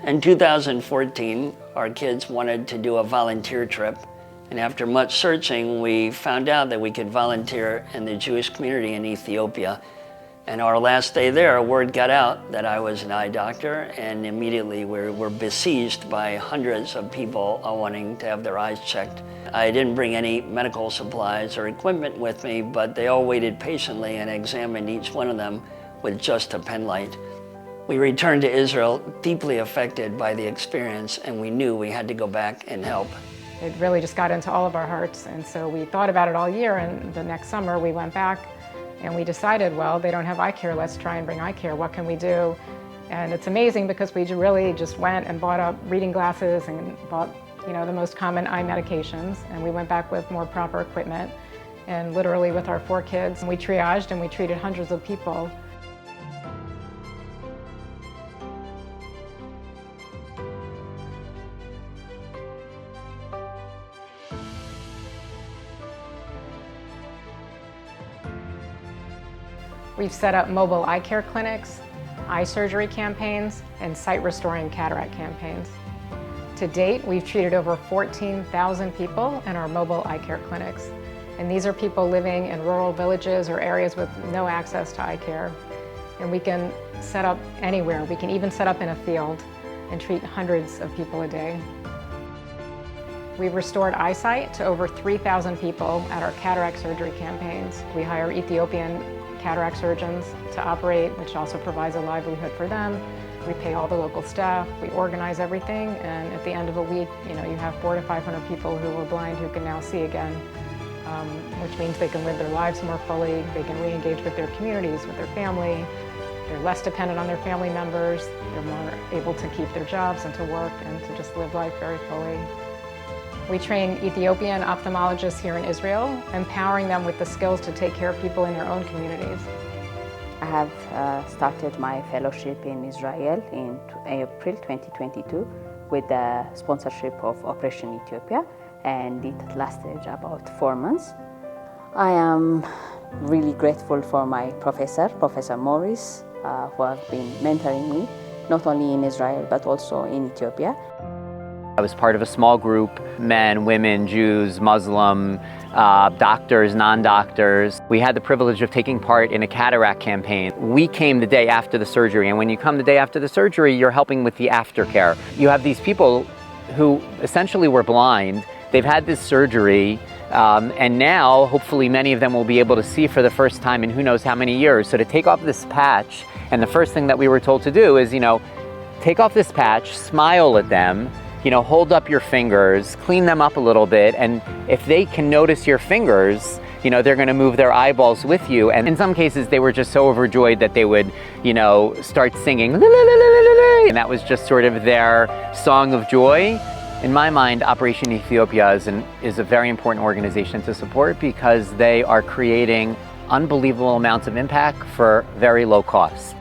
In 2014, our kids wanted to do a volunteer trip, and after much searching, we found out that we could volunteer in the Jewish community in Ethiopia. And our last day there, word got out that I was an eye doctor, and immediately we were besieged by hundreds of people wanting to have their eyes checked. I didn't bring any medical supplies or equipment with me, but they all waited patiently and examined each one of them with just a pen light. We returned to Israel deeply affected by the experience, and we knew we had to go back and help. It really just got into all of our hearts, and so we thought about it all year, and the next summer we went back and we decided, well, they don't have Eyecare, let's try and bring Eyecare, what can we do? And it's amazing because we really just went and bought up reading glasses and bought, the most common eye medications, and we went back with more proper equipment, and literally with our 4 kids, we triaged and we treated hundreds of people. We've set up mobile eye care clinics, eye surgery campaigns, and sight-restoring cataract campaigns. To date, we've treated over 14,000 people in our mobile eye care clinics. And these are people living in rural villages or areas with no access to eye care. And we can set up anywhere. We can even set up in a field and treat hundreds of people a day. We've restored eyesight to over 3,000 people at our cataract surgery campaigns. We hire Ethiopian cataract surgeons to operate, which also provides a livelihood for them. We pay all the local staff, we organize everything, and at the end of a week, you have 400 to 500 people who were blind who can now see again, which means they can live their lives more fully, they can re-engage with their communities, with their family, they're less dependent on their family members, they're more able to keep their jobs and to work and to just live life very fully. We train Ethiopian ophthalmologists here in Israel, empowering them with the skills to take care of people in their own communities. I have started my fellowship in Israel in April 2022 with the sponsorship of Operation Ethiopia, and it lasted about 4 months. I am really grateful for my Professor Morris, who have been mentoring me, not only in Israel but also in Ethiopia. I was part of a small group, men, women, Jews, Muslim, doctors, non-doctors. We had the privilege of taking part in a cataract campaign. We came the day after the surgery, and when you come the day after the surgery, you're helping with the aftercare. You have these people who essentially were blind. They've had this surgery, and now, hopefully, many of them will be able to see for the first time in who knows how many years. So to take off this patch, and the first thing that we were told to do is, take off this patch, smile at them, hold up your fingers, clean them up a little bit, and if they can notice your fingers, they're going to move their eyeballs with you. And in some cases, they were just so overjoyed that they would, start singing, la, la, la, la, la, la, and that was just sort of their song of joy. In my mind, Operation Ethiopia is a very important organization to support because they are creating unbelievable amounts of impact for very low cost.